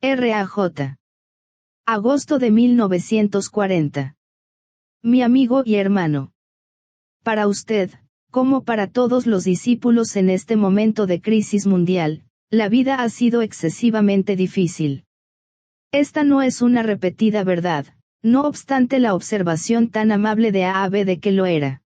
R.A.J. Agosto de 1940. Mi amigo y hermano. Para usted, como para todos los discípulos en este momento de crisis mundial, la vida ha sido excesivamente difícil. Esta no es una repetida verdad, no obstante la observación tan amable de A.B. de que lo era.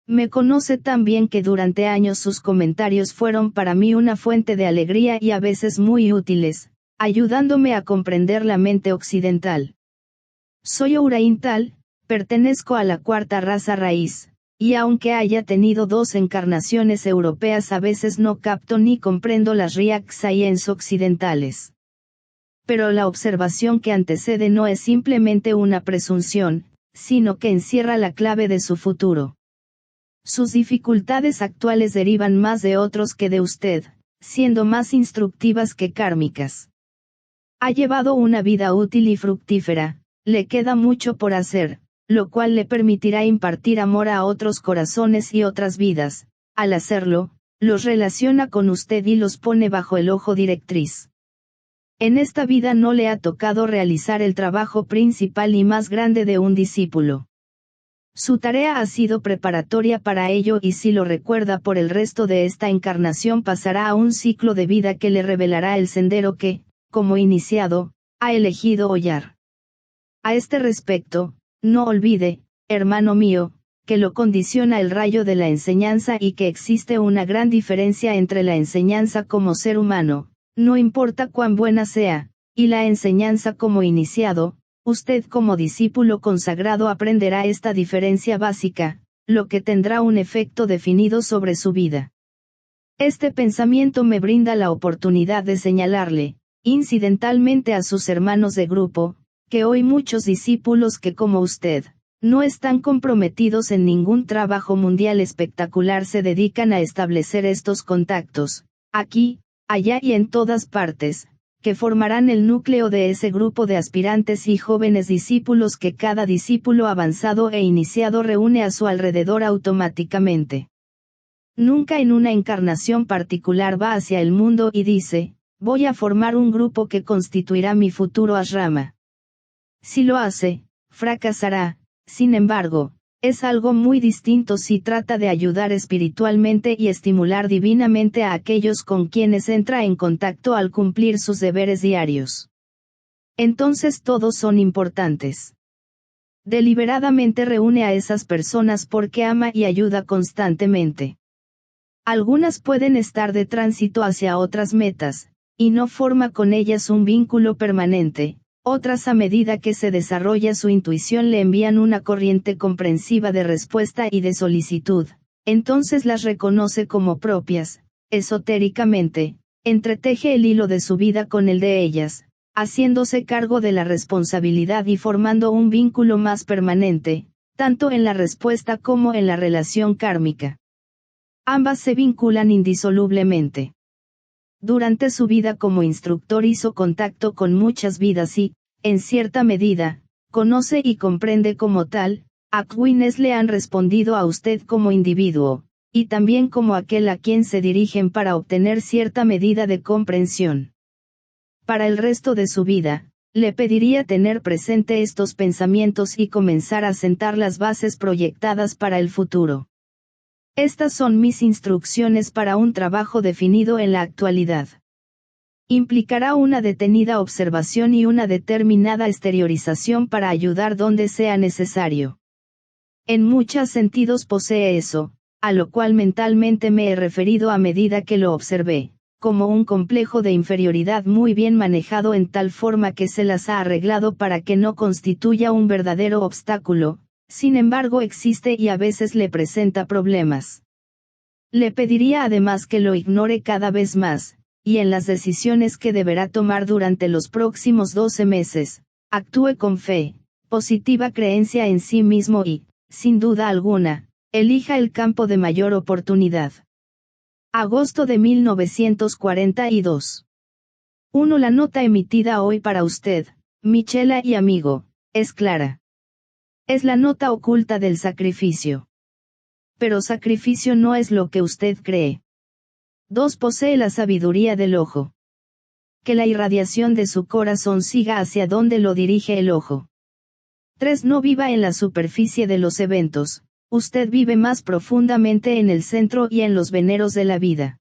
Me conoce tan bien que durante años sus comentarios fueron para mí una fuente de alegría y a veces muy útiles, ayudándome a comprender la mente occidental. Soy oriental, pertenezco a la cuarta raza raíz, y aunque haya tenido 2 encarnaciones europeas a veces no capto ni comprendo las reacciones occidentales. Pero la observación que antecede no es simplemente una presunción, sino que encierra la clave de su futuro. Sus dificultades actuales derivan más de otros que de usted, siendo más instructivas que kármicas. Ha llevado una vida útil y fructífera, le queda mucho por hacer, lo cual le permitirá impartir amor a otros corazones y otras vidas. Al hacerlo, los relaciona con usted y los pone bajo el ojo directriz. En esta vida no le ha tocado realizar el trabajo principal y más grande de un discípulo. Su tarea ha sido preparatoria para ello y si lo recuerda por el resto de esta encarnación pasará a un ciclo de vida que le revelará el sendero que, como iniciado, ha elegido hollar. A este respecto, no olvide, hermano mío, que lo condiciona el rayo de la enseñanza y que existe una gran diferencia entre la enseñanza como ser humano, no importa cuán buena sea, y la enseñanza como iniciado. Usted como discípulo consagrado aprenderá esta diferencia básica, lo que tendrá un efecto definido sobre su vida. Este pensamiento me brinda la oportunidad de señalarle, incidentalmente a sus hermanos de grupo, que hoy muchos discípulos que como usted, no están comprometidos en ningún trabajo mundial espectacular se dedican a establecer estos contactos, aquí, allá y en todas partes, que formarán el núcleo de ese grupo de aspirantes y jóvenes discípulos que cada discípulo avanzado e iniciado reúne a su alrededor automáticamente. Nunca en una encarnación particular va hacia el mundo y dice, voy a formar un grupo que constituirá mi futuro ashrama. Si lo hace, fracasará, sin embargo, es algo muy distinto si trata de ayudar espiritualmente y estimular divinamente a aquellos con quienes entra en contacto al cumplir sus deberes diarios. Entonces todos son importantes. Deliberadamente reúne a esas personas porque ama y ayuda constantemente. Algunas pueden estar de tránsito hacia otras metas, y no forma con ellas un vínculo permanente. Otras a medida que se desarrolla su intuición le envían una corriente comprensiva de respuesta y de solicitud, entonces las reconoce como propias, esotéricamente, entreteje el hilo de su vida con el de ellas, haciéndose cargo de la responsabilidad y formando un vínculo más permanente, tanto en la respuesta como en la relación kármica. Ambas se vinculan indisolublemente. Durante su vida como instructor hizo contacto con muchas vidas y, en cierta medida, conoce y comprende como tal, a quienes le han respondido a usted como individuo, y también como aquel a quien se dirigen para obtener cierta medida de comprensión. Para el resto de su vida, le pediría tener presente estos pensamientos y comenzar a sentar las bases proyectadas para el futuro. Estas son mis instrucciones para un trabajo definido en la actualidad. Implicará una detenida observación y una determinada exteriorización para ayudar donde sea necesario. En muchos sentidos posee eso, a lo cual mentalmente me he referido a medida que lo observé, como un complejo de inferioridad muy bien manejado en tal forma que se las ha arreglado para que no constituya un verdadero obstáculo. Sin embargo existe y a veces le presenta problemas. Le pediría además que lo ignore cada vez más, y en las decisiones que deberá tomar durante los próximos 12 meses, actúe con fe, positiva creencia en sí mismo y, sin duda alguna, elija el campo de mayor oportunidad. Agosto de 1942. 1. La nota emitida hoy para usted, Michela y amigo, es clara. Es la nota oculta del sacrificio. Pero sacrificio no es lo que usted cree. 2. Posee la sabiduría del ojo. Que la irradiación de su corazón siga hacia donde lo dirige el ojo. 3. No viva en la superficie de los eventos, usted vive más profundamente en el centro y en los veneros de la vida.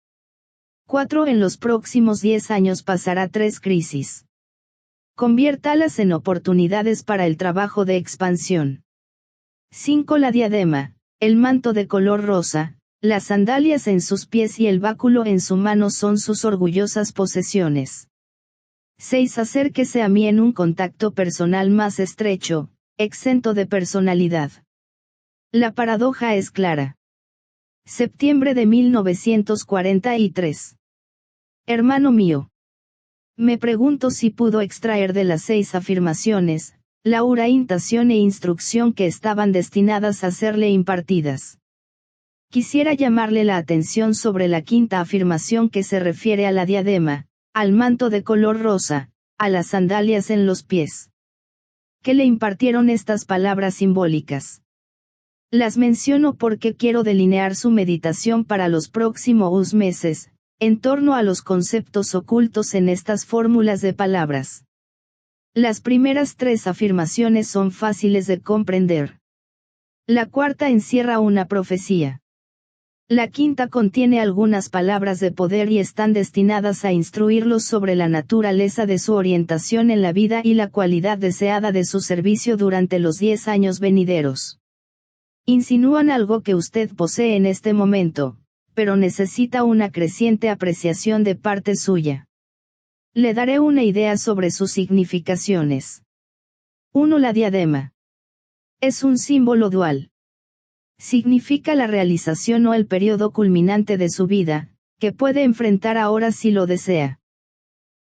4. En los próximos 10 años pasará 3 crisis. Conviértalas en oportunidades para el trabajo de expansión. 5. La diadema, el manto de color rosa, las sandalias en sus pies y el báculo en su mano son sus orgullosas posesiones. 6. Acérquese a mí en un contacto personal más estrecho, exento de personalidad. La paradoja es clara. Septiembre de 1943. Hermano mío. Me pregunto si pudo extraer de las 6 afirmaciones, la orientación e instrucción que estaban destinadas a serle impartidas. Quisiera llamarle la atención sobre la 5ª afirmación que se refiere a la diadema, al manto de color rosa, a las sandalias en los pies. ¿Qué le impartieron estas palabras simbólicas? Las menciono porque quiero delinear su meditación para los próximos meses, en torno a los conceptos ocultos en estas fórmulas de palabras. Las primeras 3 afirmaciones son fáciles de comprender. La 4ª encierra una profecía. La 5ª contiene algunas palabras de poder y están destinadas a instruirlos sobre la naturaleza de su orientación en la vida y la cualidad deseada de su servicio durante los 10 años venideros. Insinúan algo que usted posee en este momento, pero necesita una creciente apreciación de parte suya. Le daré una idea sobre sus significaciones. 1. La diadema. Es un símbolo dual. Significa la realización o el periodo culminante de su vida, que puede enfrentar ahora si lo desea.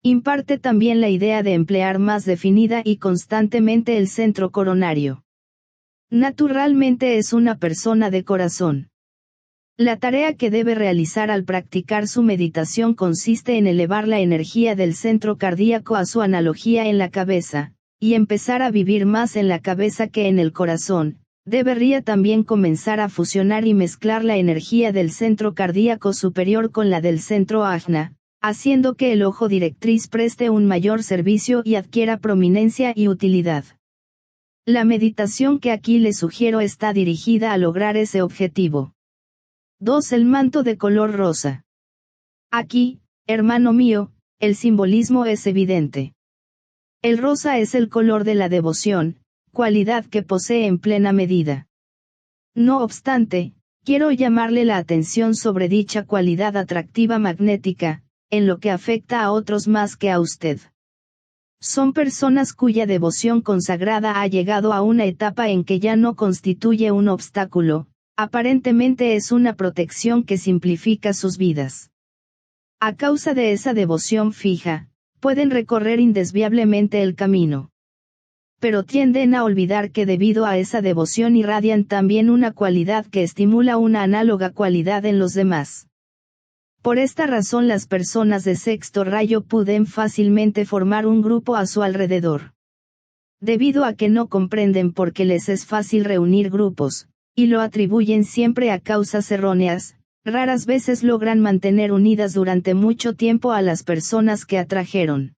Imparte también la idea de emplear más definida y constantemente el centro coronario. Naturalmente es una persona de corazón. La tarea que debe realizar al practicar su meditación consiste en elevar la energía del centro cardíaco a su analogía en la cabeza, y empezar a vivir más en la cabeza que en el corazón. Debería también comenzar a fusionar y mezclar la energía del centro cardíaco superior con la del centro ajna, haciendo que el ojo directriz preste un mayor servicio y adquiera prominencia y utilidad. La meditación que aquí le sugiero está dirigida a lograr ese objetivo. 2. El manto de color rosa. Aquí, hermano mío, el simbolismo es evidente. El rosa es el color de la devoción, cualidad que posee en plena medida. No obstante, quiero llamarle la atención sobre dicha cualidad atractiva magnética, en lo que afecta a otros más que a usted. Son personas cuya devoción consagrada ha llegado a una etapa en que ya no constituye un obstáculo, aparentemente es una protección que simplifica sus vidas. A causa de esa devoción fija, pueden recorrer indesviablemente el camino. Pero tienden a olvidar que debido a esa devoción irradian también una cualidad que estimula una análoga cualidad en los demás. Por esta razón las personas de sexto rayo pueden fácilmente formar un grupo a su alrededor. Debido a que no comprenden por qué les es fácil reunir grupos, y lo atribuyen siempre a causas erróneas, raras veces logran mantener unidas durante mucho tiempo a las personas que atrajeron.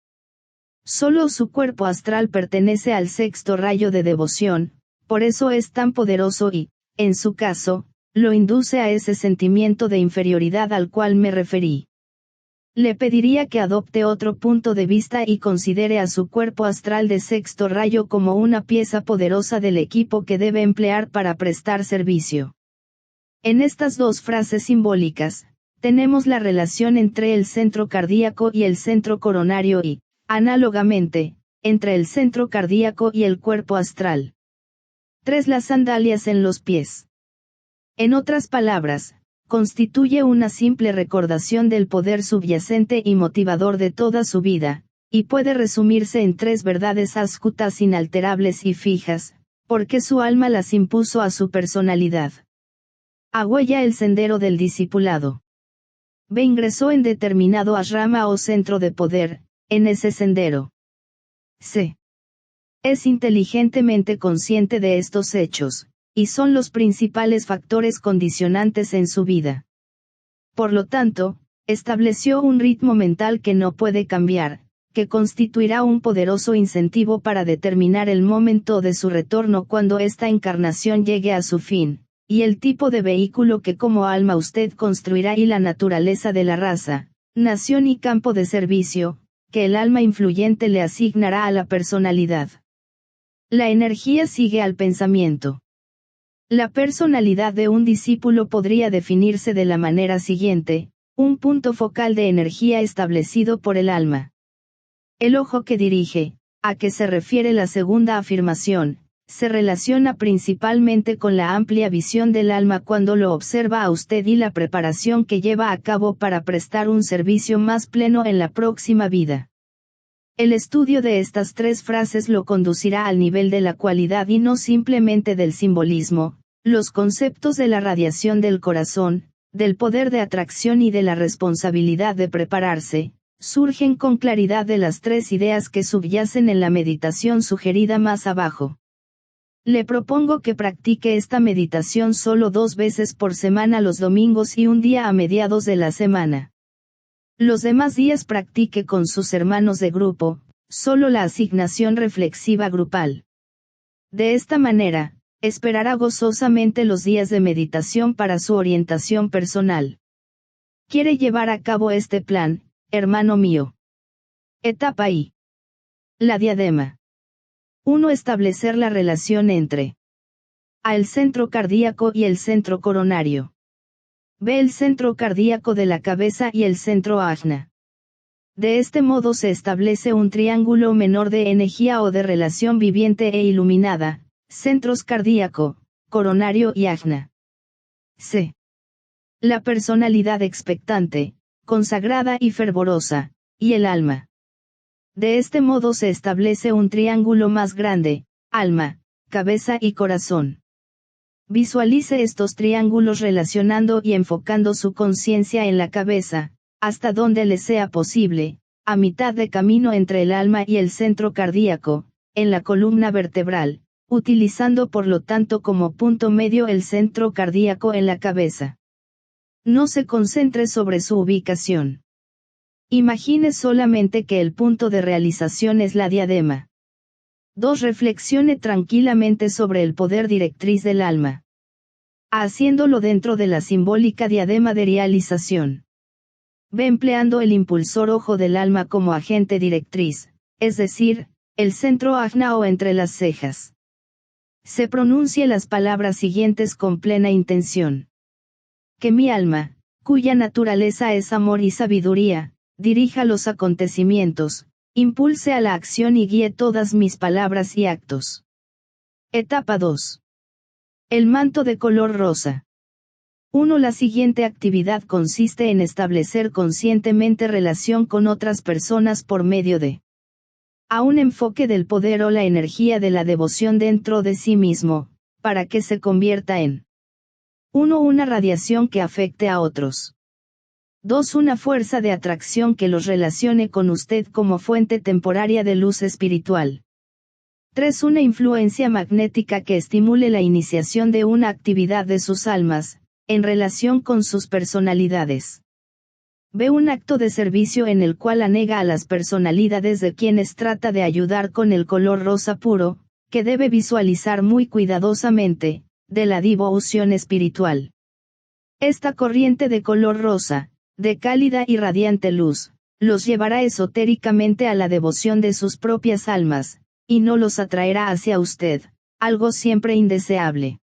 Solo su cuerpo astral pertenece al sexto rayo de devoción, por eso es tan poderoso y, en su caso, lo induce a ese sentimiento de inferioridad al cual me referí. Le pediría que adopte otro punto de vista y considere a su cuerpo astral de sexto rayo como una pieza poderosa del equipo que debe emplear para prestar servicio. En estas 2 frases simbólicas, tenemos la relación entre el centro cardíaco y el centro coronario y, análogamente, entre el centro cardíaco y el cuerpo astral. 3. Las sandalias en los pies. En otras palabras, constituye una simple recordación del poder subyacente y motivador de toda su vida, y puede resumirse en 3 verdades ascutas inalterables y fijas, porque su alma las impuso a su personalidad. A. Huella el sendero del discipulado. B. Ingresó en determinado ashrama o centro de poder, en ese sendero. C. Es inteligentemente consciente de estos hechos, y son los principales factores condicionantes en su vida. Por lo tanto, estableció un ritmo mental que no puede cambiar, que constituirá un poderoso incentivo para determinar el momento de su retorno cuando esta encarnación llegue a su fin, y el tipo de vehículo que como alma usted construirá y la naturaleza de la raza, nación y campo de servicio, que el alma influyente le asignará a la personalidad. La energía sigue al pensamiento. La personalidad de un discípulo podría definirse de la manera siguiente: un punto focal de energía establecido por el alma. El ojo que dirige, a que se refiere la segunda afirmación, se relaciona principalmente con la amplia visión del alma cuando lo observa a usted y la preparación que lleva a cabo para prestar un servicio más pleno en la próxima vida. El estudio de estas tres frases lo conducirá al nivel de la cualidad y no simplemente del simbolismo. Los conceptos de la radiación del corazón, del poder de atracción y de la responsabilidad de prepararse, surgen con claridad de las tres ideas que subyacen en la meditación sugerida más abajo. Le propongo que practique esta meditación solo 2 veces por semana los domingos y un día a mediados de la semana. Los demás días practique con sus hermanos de grupo, solo la asignación reflexiva grupal. De esta manera, esperará gozosamente los días de meditación para su orientación personal. ¿Quiere llevar a cabo este plan, hermano mío? Etapa I. La diadema. 1. Establecer la relación entre A. El centro cardíaco y el centro coronario. B. El centro cardíaco de la cabeza y el centro ajna. De este modo se establece un triángulo menor de energía o de relación viviente e iluminada, centros cardíaco, coronario y ajna. C. La personalidad expectante, consagrada y fervorosa, y el alma. De este modo se establece un triángulo más grande, alma, cabeza y corazón. Visualice estos triángulos relacionando y enfocando su conciencia en la cabeza, hasta donde le sea posible, a mitad de camino entre el alma y el centro cardíaco, en la columna vertebral, utilizando por lo tanto como punto medio el centro cardíaco en la cabeza. No se concentre sobre su ubicación. Imagine solamente que el punto de realización es la diadema. 2. Reflexione tranquilamente sobre el poder directriz del alma. Haciéndolo dentro de la simbólica diadema de realización. B. Empleando el impulsor ojo del alma como agente directriz, es decir, el centro ajna o entre las cejas. Se pronuncie las palabras siguientes con plena intención. Que mi alma, cuya naturaleza es amor y sabiduría, dirija los acontecimientos, impulse a la acción y guíe todas mis palabras y actos. Etapa 2. El manto de color rosa. 1. La siguiente actividad consiste en establecer conscientemente relación con otras personas por medio de A. Un enfoque del poder o la energía de la devoción dentro de sí mismo, para que se convierta en 1. Una radiación que afecte a otros. 2. Una fuerza de atracción que los relacione con usted como fuente temporaria de luz espiritual. 3. Una influencia magnética que estimule la iniciación de una actividad de sus almas, en relación con sus personalidades. B. Un acto de servicio en el cual anega a las personalidades de quienes trata de ayudar con el color rosa puro, que debe visualizar muy cuidadosamente, de la devoción espiritual. Esta corriente de color rosa, de cálida y radiante luz, los llevará esotéricamente a la devoción de sus propias almas, y no los atraerá hacia usted, algo siempre indeseable.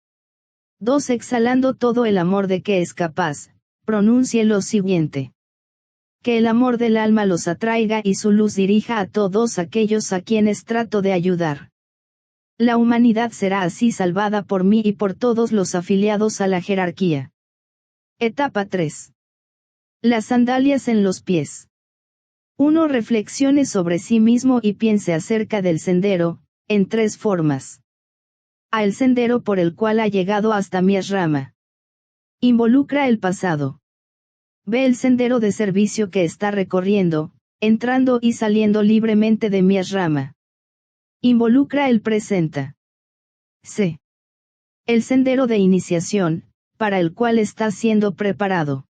2. Exhalando todo el amor de que es capaz, pronuncie lo siguiente. Que el amor del alma los atraiga y su luz dirija a todos aquellos a quienes trato de ayudar. La humanidad será así salvada por mí y por todos los afiliados a la jerarquía. Etapa 3. Las sandalias en los pies. 1. Reflexione sobre sí mismo y piense acerca del sendero, en 3 formas. A. El sendero por el cual ha llegado hasta mi ashrama. Involucra el pasado. B. El sendero de servicio que está recorriendo, entrando y saliendo libremente de mi ashrama. Involucra el presente. C. El sendero de iniciación, para el cual está siendo preparado.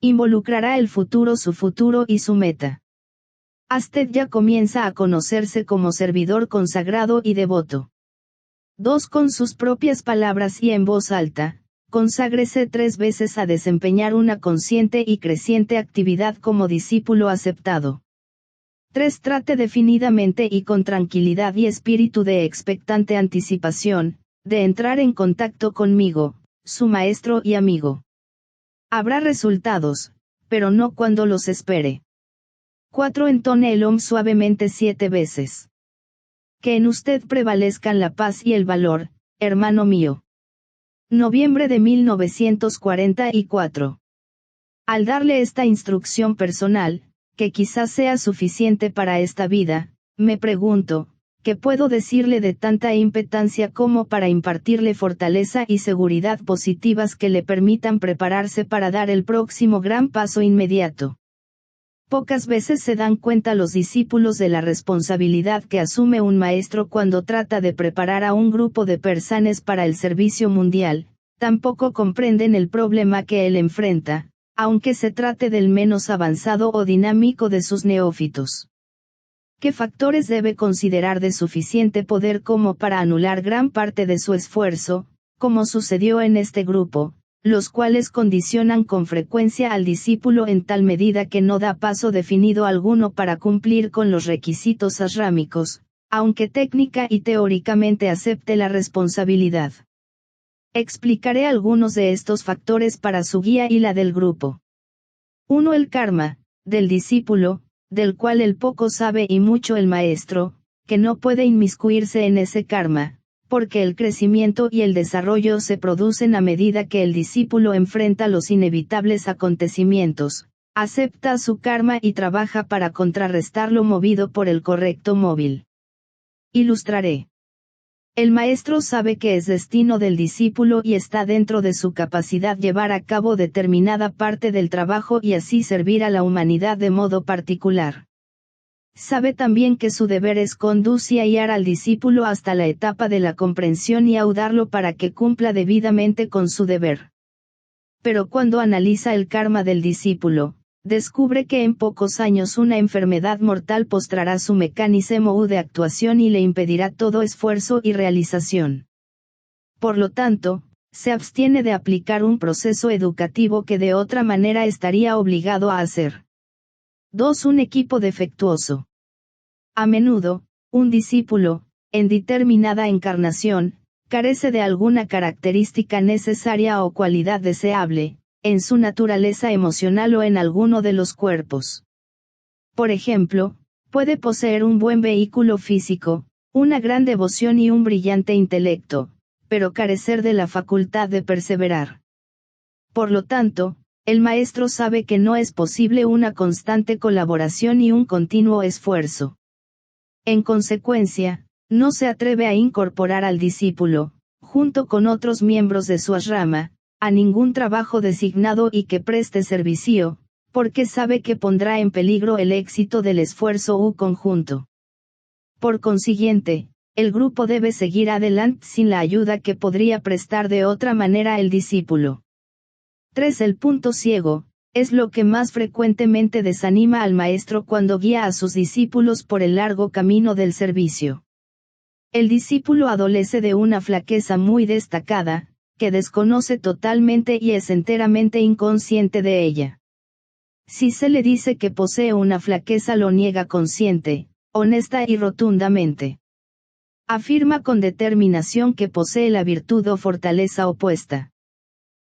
Involucrará el futuro, su futuro y su meta. Usted ya comienza a conocerse como servidor consagrado y devoto. 2. Con sus propias palabras y en voz alta, conságrese 3 veces a desempeñar una consciente y creciente actividad como discípulo aceptado. 3. Trate definidamente y con tranquilidad y espíritu de expectante anticipación, de entrar en contacto conmigo, su maestro y amigo. Habrá resultados, pero no cuando los espere. 4. Entone el Om suavemente 7 veces. Que en usted prevalezcan la paz y el valor, hermano mío. Noviembre de 1944. Al darle esta instrucción personal, que quizás sea suficiente para esta vida, me pregunto, ¿qué puedo decirle de tanta impetuosidad como para impartirle fortaleza y seguridad positivas que le permitan prepararse para dar el próximo gran paso inmediato? Pocas veces se dan cuenta los discípulos de la responsabilidad que asume un maestro cuando trata de preparar a un grupo de personas para el servicio mundial, tampoco comprenden el problema que él enfrenta, aunque se trate del menos avanzado o dinámico de sus neófitos. ¿Qué factores debe considerar de suficiente poder como para anular gran parte de su esfuerzo, como sucedió en este grupo, los cuales condicionan con frecuencia al discípulo en tal medida que no da paso definido alguno para cumplir con los requisitos ashrámicos, aunque técnica y teóricamente acepte la responsabilidad? Explicaré algunos de estos factores para su guía y la del grupo. 1. El karma, del discípulo, del cual el poco sabe y mucho el maestro, que no puede inmiscuirse en ese karma, porque el crecimiento y el desarrollo se producen a medida que el discípulo enfrenta los inevitables acontecimientos, acepta su karma y trabaja para contrarrestarlo movido por el correcto móvil. Ilustraré. El maestro sabe que es destino del discípulo y está dentro de su capacidad llevar a cabo determinada parte del trabajo y así servir a la humanidad de modo particular. Sabe también que su deber es conducir y guiar al discípulo hasta la etapa de la comprensión y ayudarlo para que cumpla debidamente con su deber. Pero cuando analiza el karma del discípulo, descubre que en pocos años una enfermedad mortal postrará su mecanismo de actuación y le impedirá todo esfuerzo y realización. Por lo tanto, se abstiene de aplicar un proceso educativo que de otra manera estaría obligado a hacer. 2. Un equipo defectuoso. A menudo, un discípulo, en determinada encarnación, carece de alguna característica necesaria o cualidad deseable, en su naturaleza emocional o en alguno de los cuerpos. Por ejemplo, puede poseer un buen vehículo físico, una gran devoción y un brillante intelecto, pero carecer de la facultad de perseverar. Por lo tanto, el maestro sabe que no es posible una constante colaboración y un continuo esfuerzo. En consecuencia, no se atreve a incorporar al discípulo, junto con otros miembros de su ashrama, a ningún trabajo designado y que preste servicio, porque sabe que pondrá en peligro el éxito del esfuerzo conjunto. Por consiguiente, el grupo debe seguir adelante sin la ayuda que podría prestar de otra manera el discípulo. 3. El punto ciego, es lo que más frecuentemente desanima al maestro cuando guía a sus discípulos por el largo camino del servicio. El discípulo adolece de una flaqueza muy destacada, que desconoce totalmente y es enteramente inconsciente de ella. Si se le dice que posee una flaqueza lo niega consciente, honesta y rotundamente. Afirma con determinación que posee la virtud o fortaleza opuesta.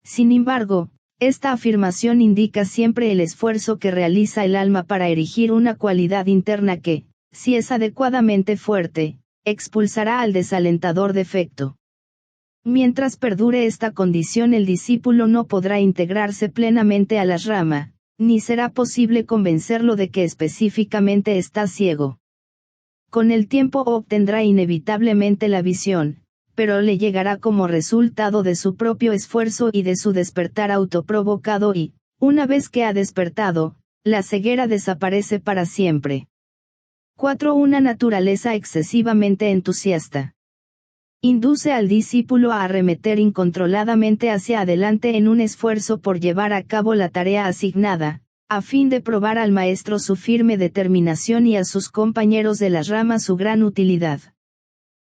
Sin embargo, esta afirmación indica siempre el esfuerzo que realiza el alma para erigir una cualidad interna que, si es adecuadamente fuerte, expulsará al desalentador defecto. Mientras perdure esta condición el discípulo no podrá integrarse plenamente a la rama, ni será posible convencerlo de que específicamente está ciego. Con el tiempo obtendrá inevitablemente la visión, pero le llegará como resultado de su propio esfuerzo y de su despertar autoprovocado y, una vez que ha despertado, la ceguera desaparece para siempre. 4. Una naturaleza excesivamente entusiasta. Induce al discípulo a arremeter incontroladamente hacia adelante en un esfuerzo por llevar a cabo la tarea asignada, a fin de probar al maestro su firme determinación y a sus compañeros de las ramas su gran utilidad.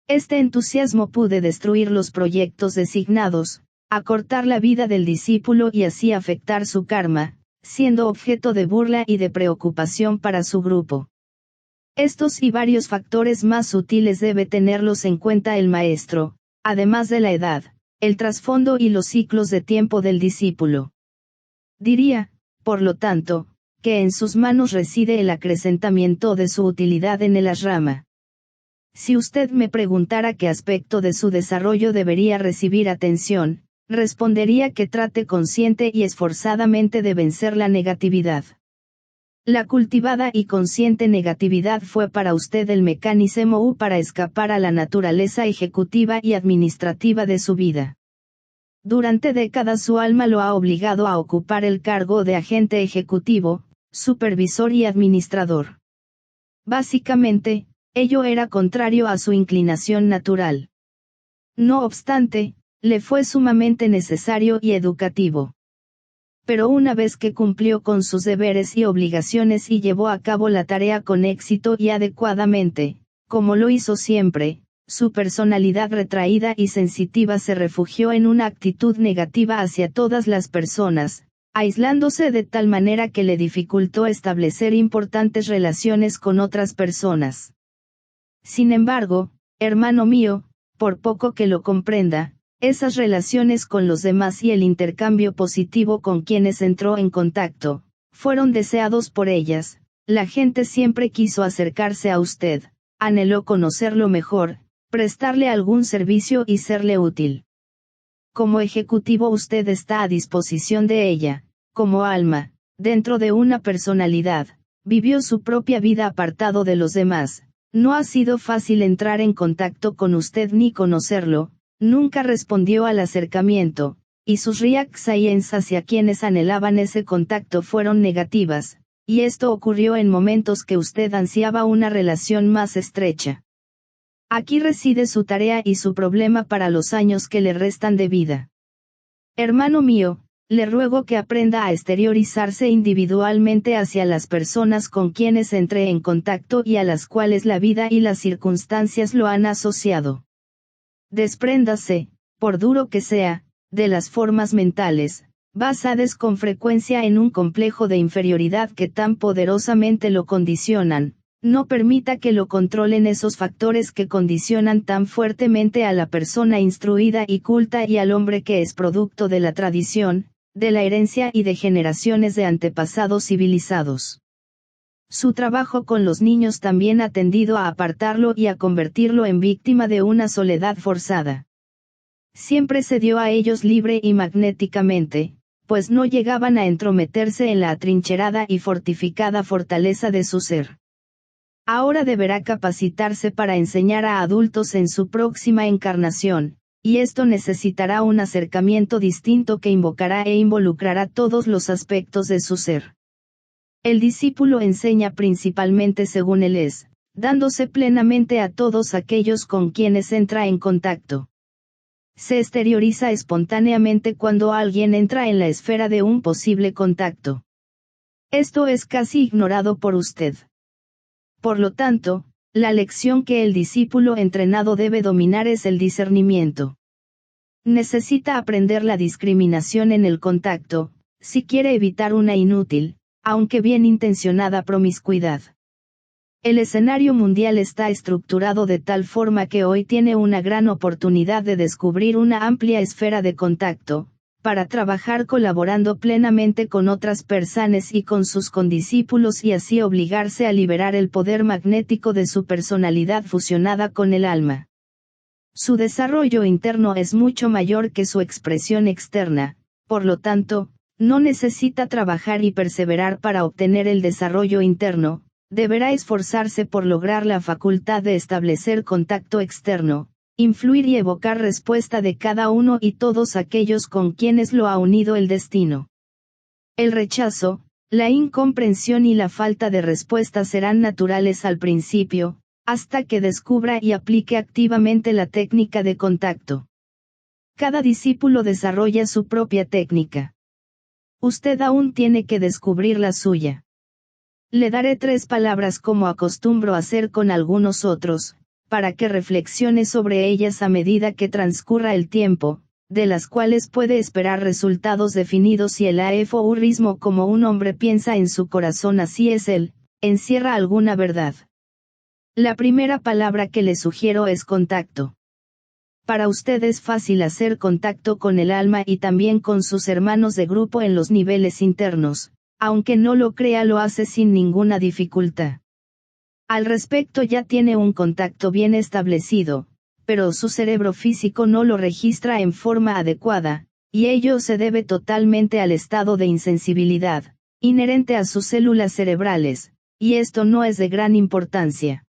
Este entusiasmo pude destruir los proyectos designados, acortar la vida del discípulo y así afectar su karma, siendo objeto de burla y de preocupación para su grupo. Estos y varios factores más sutiles debe tenerlos en cuenta el maestro, además de la edad, el trasfondo y los ciclos de tiempo del discípulo. Diría, por lo tanto, que en sus manos reside el acrecentamiento de su utilidad en el ashrama. Si usted me preguntara qué aspecto de su desarrollo debería recibir atención, respondería que trate consciente y esforzadamente de vencer la negatividad. La cultivada y consciente negatividad fue para usted el mecanismo para escapar a la naturaleza ejecutiva y administrativa de su vida. Durante décadas su alma lo ha obligado a ocupar el cargo de agente ejecutivo, supervisor y administrador. Básicamente, ello era contrario a su inclinación natural. No obstante, le fue sumamente necesario y educativo. Pero una vez que cumplió con sus deberes y obligaciones y llevó a cabo la tarea con éxito y adecuadamente, como lo hizo siempre, su personalidad retraída y sensitiva se refugió en una actitud negativa hacia todas las personas, aislándose de tal manera que le dificultó establecer importantes relaciones con otras personas. Sin embargo, hermano mío, por poco que lo comprenda, esas relaciones con los demás y el intercambio positivo con quienes entró en contacto, fueron deseados por ellas. La gente siempre quiso acercarse a usted, anheló conocerlo mejor, prestarle algún servicio y serle útil. Como ejecutivo usted está a disposición de ella, como alma, dentro de una personalidad, vivió su propia vida apartado de los demás, no ha sido fácil entrar en contacto con usted ni conocerlo, nunca respondió al acercamiento, y sus reacciones hacia quienes anhelaban ese contacto fueron negativas, y esto ocurrió en momentos que usted ansiaba una relación más estrecha. Aquí reside su tarea y su problema para los años que le restan de vida. Hermano mío, le ruego que aprenda a exteriorizarse individualmente hacia las personas con quienes entre en contacto y a las cuales la vida y las circunstancias lo han asociado. Despréndase, por duro que sea, de las formas mentales, basadas con frecuencia en un complejo de inferioridad que tan poderosamente lo condicionan. No permita que lo controlen esos factores que condicionan tan fuertemente a la persona instruida y culta y al hombre que es producto de la tradición, de la herencia y de generaciones de antepasados civilizados. Su trabajo con los niños también ha tendido a apartarlo y a convertirlo en víctima de una soledad forzada. Siempre se dio a ellos libre y magnéticamente, pues no llegaban a entrometerse en la atrincherada y fortificada fortaleza de su ser. Ahora deberá capacitarse para enseñar a adultos en su próxima encarnación, y esto necesitará un acercamiento distinto que invocará e involucrará todos los aspectos de su ser. El discípulo enseña principalmente según él es, dándose plenamente a todos aquellos con quienes entra en contacto. Se exterioriza espontáneamente cuando alguien entra en la esfera de un posible contacto. Esto es casi ignorado por usted. Por lo tanto, la lección que el discípulo entrenado debe dominar es el discernimiento. Necesita aprender la discriminación en el contacto, si quiere evitar una inútil, aunque bien intencionada promiscuidad. El escenario mundial está estructurado de tal forma que hoy tiene una gran oportunidad de descubrir una amplia esfera de contacto, para trabajar colaborando plenamente con otras personas y con sus condiscípulos y así obligarse a liberar el poder magnético de su personalidad fusionada con el alma. Su desarrollo interno es mucho mayor que su expresión externa, por lo tanto, no necesita trabajar y perseverar para obtener el desarrollo interno, deberá esforzarse por lograr la facultad de establecer contacto externo, influir y evocar respuesta de cada uno y todos aquellos con quienes lo ha unido el destino. El rechazo, la incomprensión y la falta de respuesta serán naturales al principio, hasta que descubra y aplique activamente la técnica de contacto. Cada discípulo desarrolla su propia técnica. Usted aún tiene que descubrir la suya. Le daré 3 palabras como acostumbro hacer con algunos otros, para que reflexione sobre ellas a medida que transcurra el tiempo, de las cuales puede esperar resultados definidos si el aforismo como un hombre piensa en su corazón así es él, encierra alguna verdad. La primera palabra que le sugiero es contacto. Para usted es fácil hacer contacto con el alma y también con sus hermanos de grupo en los niveles internos, aunque no lo crea lo hace sin ninguna dificultad. Al respecto ya tiene un contacto bien establecido, pero su cerebro físico no lo registra en forma adecuada, y ello se debe totalmente al estado de insensibilidad, inherente a sus células cerebrales, y esto no es de gran importancia.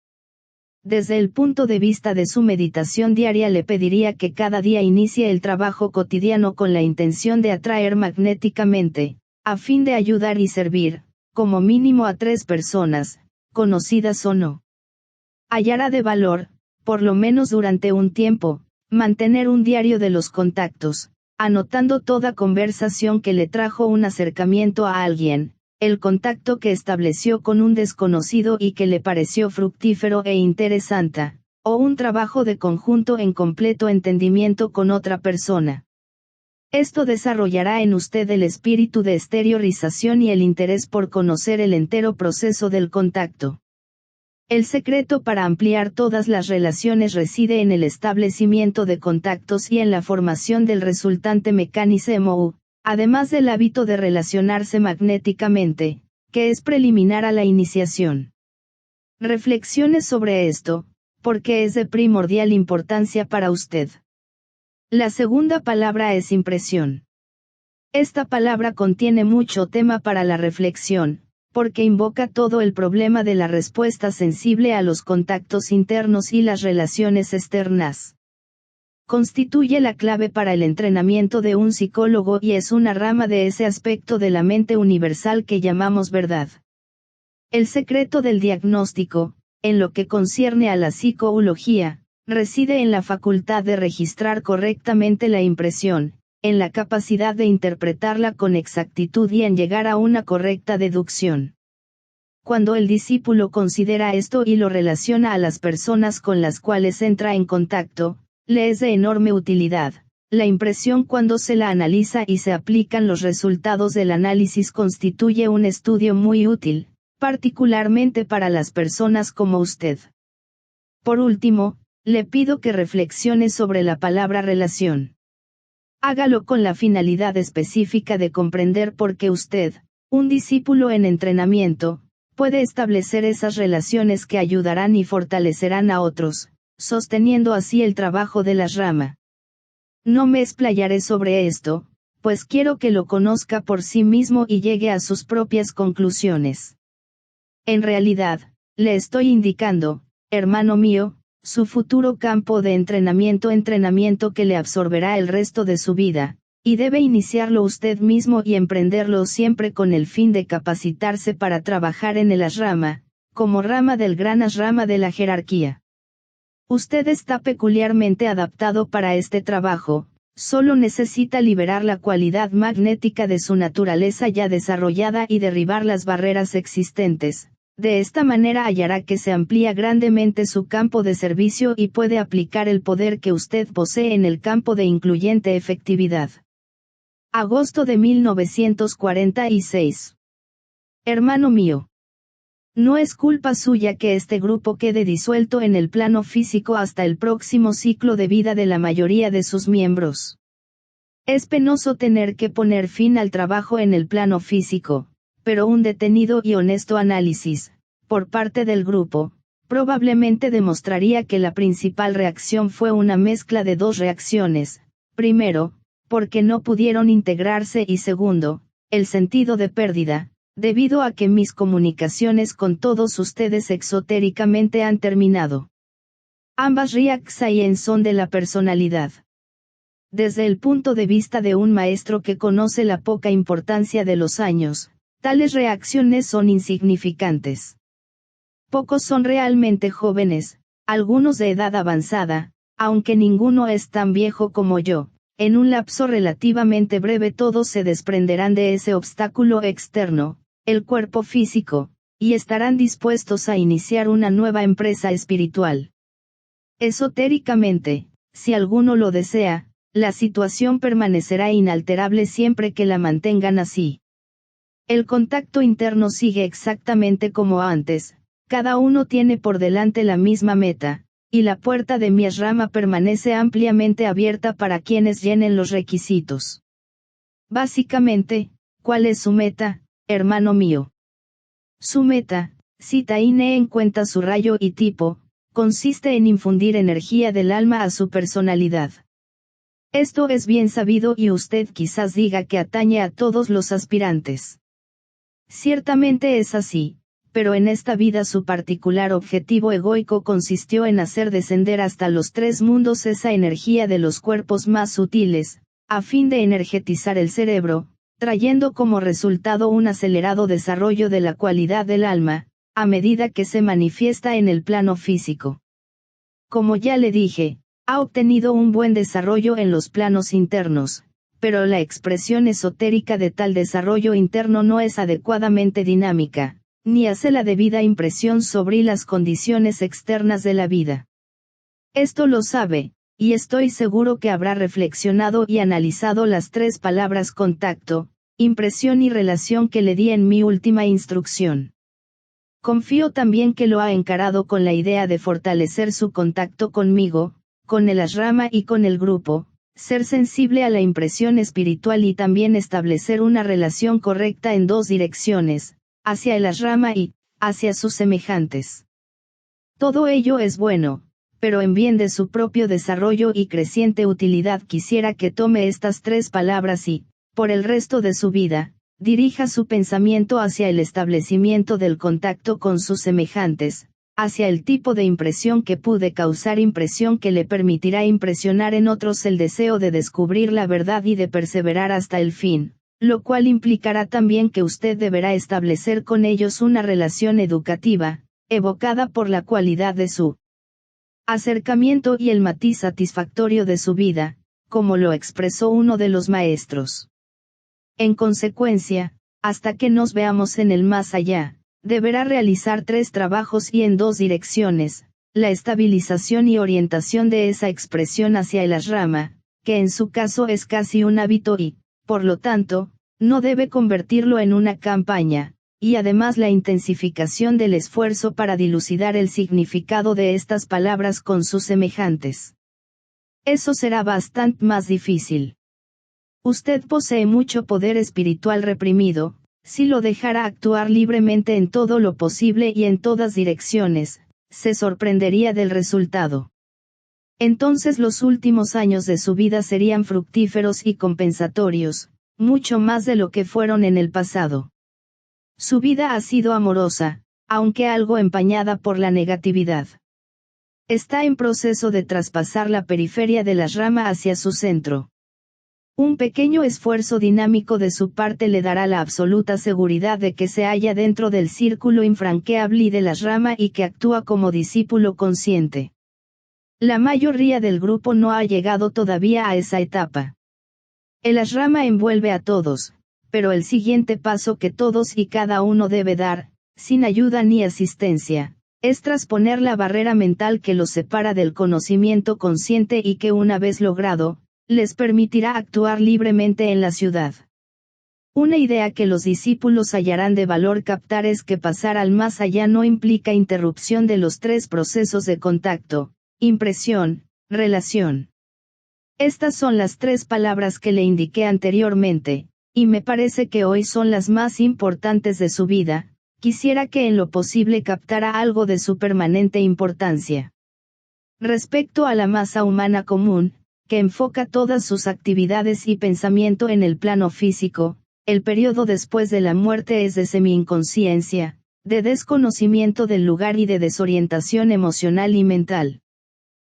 Desde el punto de vista de su meditación diaria le pediría que cada día inicie el trabajo cotidiano con la intención de atraer magnéticamente, a fin de ayudar y servir, como mínimo a 3 personas, conocidas o no. Hallará de valor, por lo menos durante un tiempo, mantener un diario de los contactos, anotando toda conversación que le trajo un acercamiento a alguien, el contacto que estableció con un desconocido y que le pareció fructífero e interesante, o un trabajo de conjunto en completo entendimiento con otra persona. Esto desarrollará en usted el espíritu de exteriorización y el interés por conocer el entero proceso del contacto. El secreto para ampliar todas las relaciones reside en el establecimiento de contactos y en la formación del resultante mecanismo, además del hábito de relacionarse magnéticamente, que es preliminar a la iniciación. Reflexione sobre esto, porque es de primordial importancia para usted. La segunda palabra es impresión. Esta palabra contiene mucho tema para la reflexión, porque invoca todo el problema de la respuesta sensible a los contactos internos y las relaciones externas. Constituye la clave para el entrenamiento de un psicólogo y es una rama de ese aspecto de la mente universal que llamamos verdad. El secreto del diagnóstico, en lo que concierne a la psicología, reside en la facultad de registrar correctamente la impresión, en la capacidad de interpretarla con exactitud y en llegar a una correcta deducción. Cuando el discípulo considera esto y lo relaciona a las personas con las cuales entra en contacto, le es de enorme utilidad. La impresión cuando se la analiza y se aplican los resultados del análisis constituye un estudio muy útil, particularmente para las personas como usted. Por último, le pido que reflexione sobre la palabra relación. Hágalo con la finalidad específica de comprender por qué usted, un discípulo en entrenamiento, puede establecer esas relaciones que ayudarán y fortalecerán a otros, sosteniendo así el trabajo de la rama. No me explayaré sobre esto, pues quiero que lo conozca por sí mismo y llegue a sus propias conclusiones. En realidad, le estoy indicando, hermano mío, su futuro campo de entrenamiento que le absorberá el resto de su vida, y debe iniciarlo usted mismo y emprenderlo siempre con el fin de capacitarse para trabajar en el ashrama, como rama del gran ashrama de la jerarquía. Usted está peculiarmente adaptado para este trabajo, solo necesita liberar la cualidad magnética de su naturaleza ya desarrollada y derribar las barreras existentes. De esta manera hallará que se amplía grandemente su campo de servicio y puede aplicar el poder que usted posee en el campo de incluyente efectividad. Agosto de 1946. Hermano mío. No es culpa suya que este grupo quede disuelto en el plano físico hasta el próximo ciclo de vida de la mayoría de sus miembros. Es penoso tener que poner fin al trabajo en el plano físico, pero un detenido y honesto análisis, por parte del grupo, probablemente demostraría que la principal reacción fue una mezcla de 2 reacciones. Primero, porque no pudieron integrarse y segundo, el sentido de pérdida, debido a que mis comunicaciones con todos ustedes exotéricamente han terminado. Ambas reacciones son de la personalidad. Desde el punto de vista de un maestro que conoce la poca importancia de los años, tales reacciones son insignificantes. Pocos son realmente jóvenes, algunos de edad avanzada, aunque ninguno es tan viejo como yo, en un lapso relativamente breve todos se desprenderán de ese obstáculo externo, el cuerpo físico, y estarán dispuestos a iniciar una nueva empresa espiritual. Esotéricamente, si alguno lo desea, la situación permanecerá inalterable siempre que la mantengan así. El contacto interno sigue exactamente como antes, cada uno tiene por delante la misma meta, y la puerta de mi ashrama permanece ampliamente abierta para quienes llenen los requisitos. Básicamente, ¿cuál es su meta, hermano mío? Su meta, si tiene en cuenta su rayo y tipo, consiste en infundir energía del alma a su personalidad. Esto es bien sabido y usted quizás diga que atañe a todos los aspirantes. Ciertamente es así, pero en esta vida su particular objetivo egoico consistió en hacer descender hasta los 3 mundos esa energía de los cuerpos más sutiles, a fin de energetizar el cerebro, trayendo como resultado un acelerado desarrollo de la cualidad del alma, a medida que se manifiesta en el plano físico. Como ya le dije, ha obtenido un buen desarrollo en los planos internos, pero la expresión esotérica de tal desarrollo interno no es adecuadamente dinámica, ni hace la debida impresión sobre las condiciones externas de la vida. Esto lo sabe, y estoy seguro que habrá reflexionado y analizado las 3 palabras contacto, impresión y relación que le di en mi última instrucción. Confío también que lo ha encarado con la idea de fortalecer su contacto conmigo, con el ashrama y con el grupo, ser sensible a la impresión espiritual y también establecer una relación correcta en 2 direcciones, hacia el ashrama y hacia sus semejantes. Todo ello es bueno, pero en bien de su propio desarrollo y creciente utilidad quisiera que tome estas 3 palabras y, por el resto de su vida, dirija su pensamiento hacia el establecimiento del contacto con sus semejantes, hacia el tipo de impresión que pude causar, impresión que le permitirá impresionar en otros el deseo de descubrir la verdad y de perseverar hasta el fin, lo cual implicará también que usted deberá establecer con ellos una relación educativa, evocada por la cualidad de su acercamiento y el matiz satisfactorio de su vida, como lo expresó uno de los maestros. En consecuencia, hasta que nos veamos en el más allá, deberá realizar 3 trabajos y en 2 direcciones, la estabilización y orientación de esa expresión hacia el ashrama, que en su caso es casi un hábito y, por lo tanto, no debe convertirlo en una campaña, y además la intensificación del esfuerzo para dilucidar el significado de estas palabras con sus semejantes. Eso será bastante más difícil. Usted posee mucho poder espiritual reprimido, si lo dejara actuar libremente en todo lo posible y en todas direcciones, se sorprendería del resultado. Entonces los últimos años de su vida serían fructíferos y compensatorios, mucho más de lo que fueron en el pasado. Su vida ha sido amorosa, aunque algo empañada por la negatividad. Está en proceso de traspasar la periferia de la rama hacia su centro. Un pequeño esfuerzo dinámico de su parte le dará la absoluta seguridad de que se halla dentro del círculo infranqueable y de la rama y que actúa como discípulo consciente. La mayoría del grupo no ha llegado todavía a esa etapa. El ashrama envuelve a todos, pero el siguiente paso que todos y cada uno debe dar, sin ayuda ni asistencia, es trasponer la barrera mental que los separa del conocimiento consciente y que una vez logrado, les permitirá actuar libremente en la ciudad. Una idea que los discípulos hallarán de valor captar es que pasar al más allá no implica interrupción de los 3 procesos de contacto, impresión, relación. Estas son las 3 palabras que le indiqué anteriormente, y me parece que hoy son las más importantes de su vida. Quisiera que en lo posible captara algo de su permanente importancia. Respecto a la masa humana común, que enfoca todas sus actividades y pensamiento en el plano físico, el periodo después de la muerte es de semi-inconsciencia, de desconocimiento del lugar y de desorientación emocional y mental.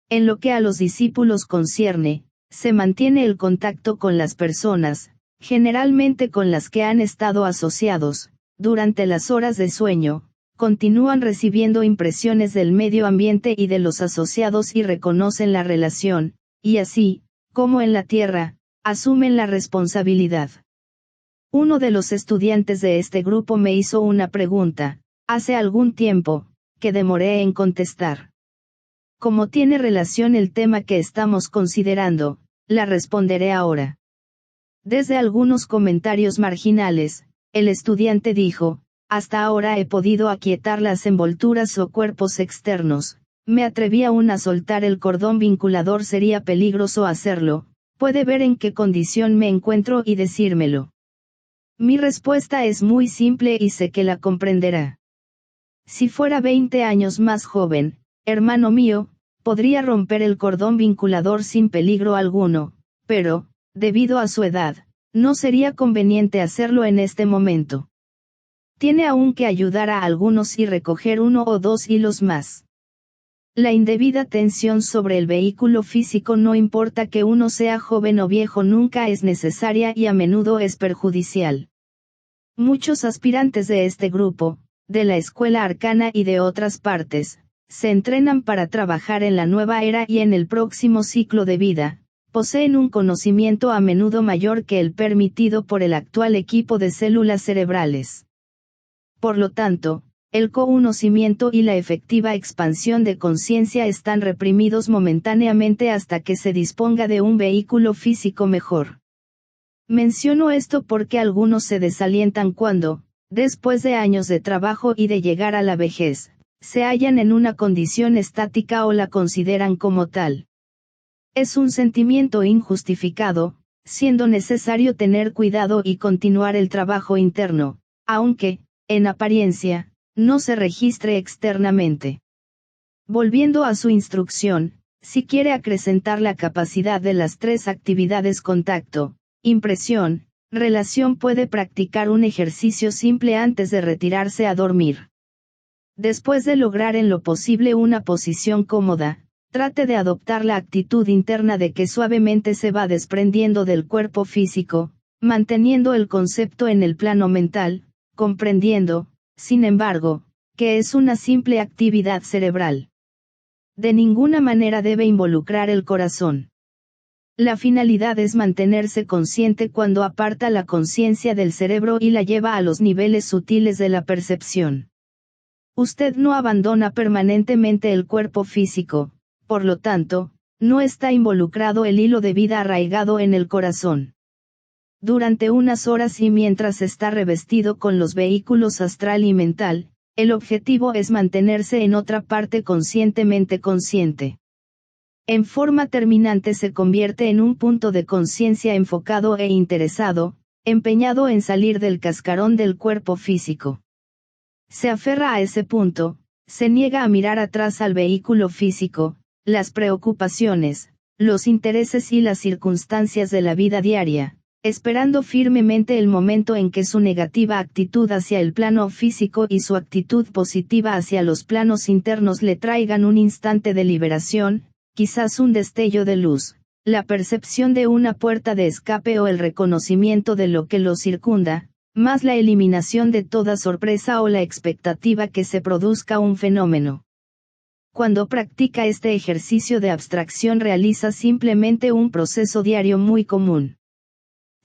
En lo que a los discípulos concierne, se mantiene el contacto con las personas, generalmente con las que han estado asociados, durante las horas de sueño, continúan recibiendo impresiones del medio ambiente y de los asociados y reconocen la relación, y así, como en la Tierra, asumen la responsabilidad. Uno de los estudiantes de este grupo me hizo una pregunta, hace algún tiempo, que demoré en contestar. Como tiene relación el tema que estamos considerando, la responderé ahora. Desde algunos comentarios marginales, el estudiante dijo, hasta ahora he podido aquietar las envolturas o cuerpos externos, me atreví aún a soltar el cordón vinculador, sería peligroso hacerlo, puede ver en qué condición me encuentro y decírmelo. Mi respuesta es muy simple y sé que la comprenderá. Si fuera 20 años más joven, hermano mío, podría romper el cordón vinculador sin peligro alguno, pero, debido a su edad, no sería conveniente hacerlo en este momento. Tiene aún que ayudar a algunos y recoger uno o dos hilos más. La indebida tensión sobre el vehículo físico, no importa que uno sea joven o viejo, nunca es necesaria y a menudo es perjudicial. Muchos aspirantes de este grupo, de la escuela arcana y de otras partes, se entrenan para trabajar en la nueva era y en el próximo ciclo de vida, poseen un conocimiento a menudo mayor que el permitido por el actual equipo de células cerebrales. Por lo tanto, el conocimiento y la efectiva expansión de conciencia están reprimidos momentáneamente hasta que se disponga de un vehículo físico mejor. Menciono esto porque algunos se desalientan cuando, después de años de trabajo y de llegar a la vejez, se hallan en una condición estática o la consideran como tal. Es un sentimiento injustificado, siendo necesario tener cuidado y continuar el trabajo interno, aunque, en apariencia, no se registre externamente. Volviendo a su instrucción, si quiere acrecentar la capacidad de las tres actividades: contacto, impresión, relación, puede practicar un ejercicio simple antes de retirarse a dormir. Después de lograr en lo posible una posición cómoda, trate de adoptar la actitud interna de que suavemente se va desprendiendo del cuerpo físico, manteniendo el concepto en el plano mental, comprendiendo, sin embargo, que es una simple actividad cerebral. De ninguna manera debe involucrar el corazón. La finalidad es mantenerse consciente cuando aparta la conciencia del cerebro y la lleva a los niveles sutiles de la percepción. Usted no abandona permanentemente el cuerpo físico, por lo tanto, no está involucrado el hilo de vida arraigado en el corazón. Durante unas horas y mientras está revestido con los vehículos astral y mental, el objetivo es mantenerse en otra parte conscientemente consciente. En forma terminante se convierte en un punto de conciencia enfocado e interesado, empeñado en salir del cascarón del cuerpo físico. Se aferra a ese punto, se niega a mirar atrás al vehículo físico, las preocupaciones, los intereses y las circunstancias de la vida diaria, esperando firmemente el momento en que su negativa actitud hacia el plano físico y su actitud positiva hacia los planos internos le traigan un instante de liberación, quizás un destello de luz, la percepción de una puerta de escape o el reconocimiento de lo que lo circunda, más la eliminación de toda sorpresa o la expectativa que se produzca un fenómeno. Cuando practica este ejercicio de abstracción, realiza simplemente un proceso diario muy común.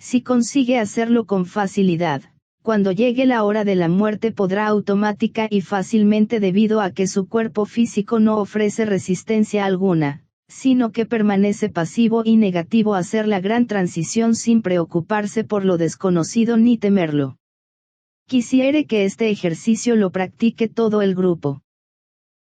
Si consigue hacerlo con facilidad, cuando llegue la hora de la muerte podrá automática y fácilmente, debido a que su cuerpo físico no ofrece resistencia alguna, sino que permanece pasivo y negativo, hacer la gran transición sin preocuparse por lo desconocido ni temerlo. Quisiere que este ejercicio lo practique todo el grupo.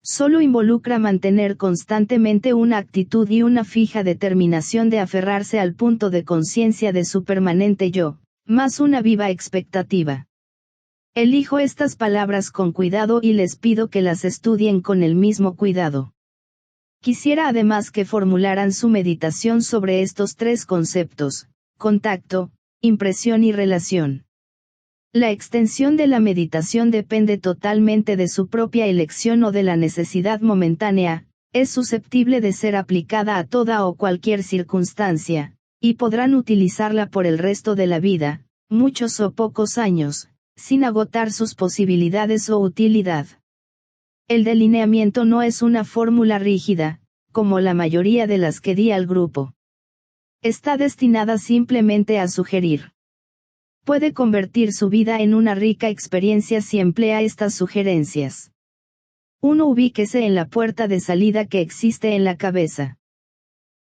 Solo involucra mantener constantemente una actitud y una fija determinación de aferrarse al punto de conciencia de su permanente yo, más una viva expectativa. Elijo estas palabras con cuidado y les pido que las estudien con el mismo cuidado. Quisiera además que formularan su meditación sobre estos tres conceptos: contacto, impresión y relación. La extensión de la meditación depende totalmente de su propia elección o de la necesidad momentánea, es susceptible de ser aplicada a toda o cualquier circunstancia, y podrán utilizarla por el resto de la vida, muchos o pocos años, sin agotar sus posibilidades o utilidad. El delineamiento no es una fórmula rígida, como la mayoría de las que di al grupo. Está destinada simplemente a sugerir. Puede convertir su vida en una rica experiencia si emplea estas sugerencias. 1. Ubíquese en la puerta de salida que existe en la cabeza.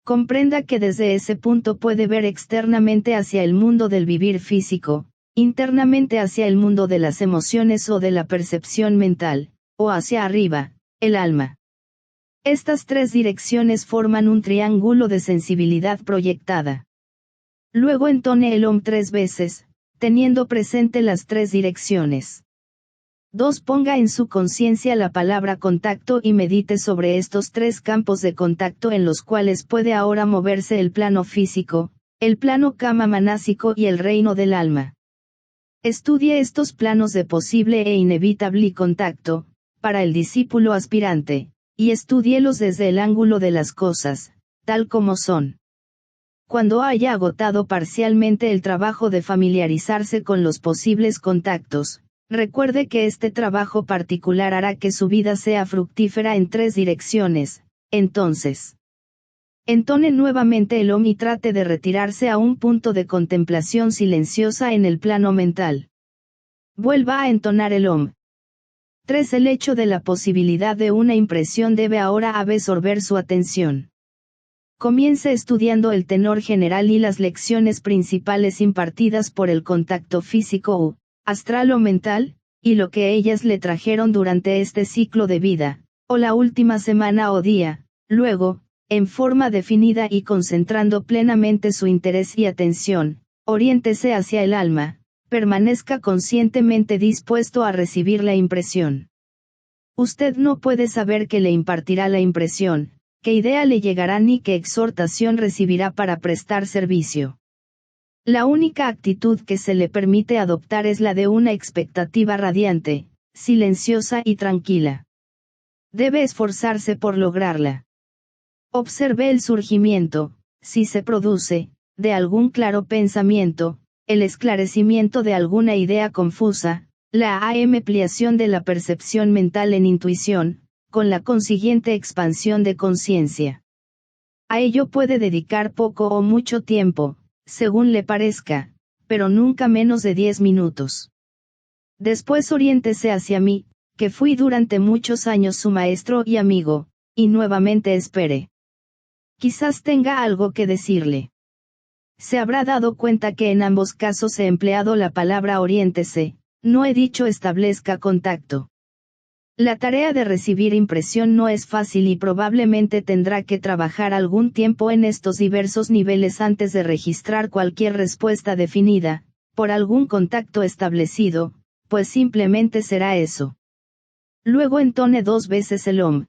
Comprenda que desde ese punto puede ver externamente hacia el mundo del vivir físico, internamente hacia el mundo de las emociones o de la percepción mental, o hacia arriba, el alma. Estas tres direcciones forman un triángulo de sensibilidad proyectada. Luego entone el OM 3 veces, teniendo presente las tres direcciones. 2. Ponga en su conciencia la palabra contacto y medite sobre estos tres campos de contacto en los cuales puede ahora moverse el plano físico, el plano kama manásico y el reino del alma. Estudie estos planos de posible e inevitable contacto, para el discípulo aspirante, y estudielos desde el ángulo de las cosas, tal como son. Cuando haya agotado parcialmente el trabajo de familiarizarse con los posibles contactos, recuerde que este trabajo particular hará que su vida sea fructífera en tres direcciones. Entonces, entone nuevamente el OM y trate de retirarse a un punto de contemplación silenciosa en el plano mental. Vuelva a entonar el OM. 3. El hecho de la posibilidad de una impresión debe ahora absorber su atención. Comience estudiando el tenor general y las lecciones principales impartidas por el contacto físico u astral o mental, y lo que ellas le trajeron durante este ciclo de vida, o la última semana o día. Luego, en forma definida y concentrando plenamente su interés y atención, oriéntese hacia el alma, permanezca conscientemente dispuesto a recibir la impresión. Usted no puede saber qué le impartirá la impresión, qué idea le llegará ni qué exhortación recibirá para prestar servicio. La única actitud que se le permite adoptar es la de una expectativa radiante, silenciosa y tranquila. Debe esforzarse por lograrla. Observe el surgimiento, si se produce, de algún claro pensamiento, el esclarecimiento de alguna idea confusa, la ampliación de la percepción mental en intuición, con la consiguiente expansión de conciencia. A ello puede dedicar poco o mucho tiempo, según le parezca, pero nunca menos de 10 minutos. Después oriéntese hacia mí, que fui durante muchos años su maestro y amigo, y nuevamente espere. Quizás tenga algo que decirle. Se habrá dado cuenta que en ambos casos he empleado la palabra oriéntese, no he dicho establezca contacto. La tarea de recibir impresión no es fácil y probablemente tendrá que trabajar algún tiempo en estos diversos niveles antes de registrar cualquier respuesta definida, por algún contacto establecido, pues simplemente será eso. Luego entone 2 veces el OM.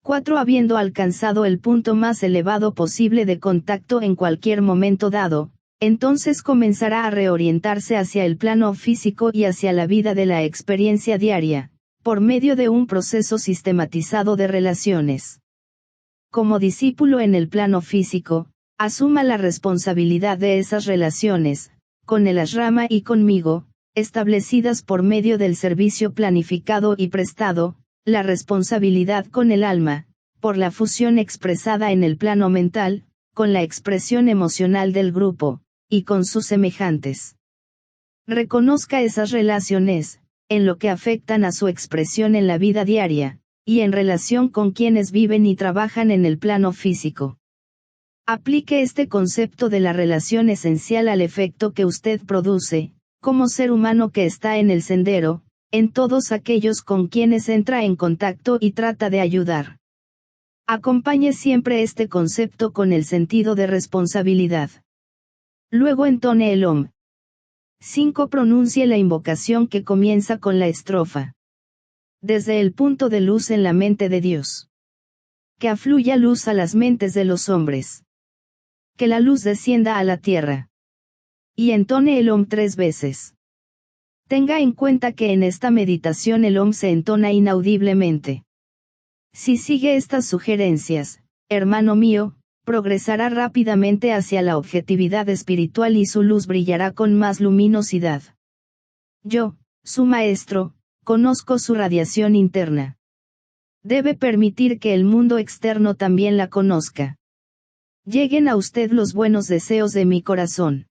4. Habiendo alcanzado el punto más elevado posible de contacto en cualquier momento dado, entonces comenzará a reorientarse hacia el plano físico y hacia la vida de la experiencia diaria, por medio de un proceso sistematizado de relaciones. Como discípulo en el plano físico, asuma la responsabilidad de esas relaciones, con el ashrama y conmigo, establecidas por medio del servicio planificado y prestado, la responsabilidad con el alma, por la fusión expresada en el plano mental, con la expresión emocional del grupo, y con sus semejantes. Reconozca esas relaciones, en lo que afectan a su expresión en la vida diaria, y en relación con quienes viven y trabajan en el plano físico. Aplique este concepto de la relación esencial al efecto que usted produce, como ser humano que está en el sendero, en todos aquellos con quienes entra en contacto y trata de ayudar. Acompañe siempre este concepto con el sentido de responsabilidad. Luego entone el OM. 5. Pronuncie la invocación que comienza con la estrofa. Desde el punto de luz en la mente de Dios. Que afluya luz a las mentes de los hombres. Que la luz descienda a la tierra. Y entone el OM 3 veces. Tenga en cuenta que en esta meditación el OM se entona inaudiblemente. Si sigue estas sugerencias, hermano mío, progresará rápidamente hacia la objetividad espiritual y su luz brillará con más luminosidad. Yo, su maestro, conozco su radiación interna. Debe permitir que el mundo externo también la conozca. Lleguen a usted los buenos deseos de mi corazón.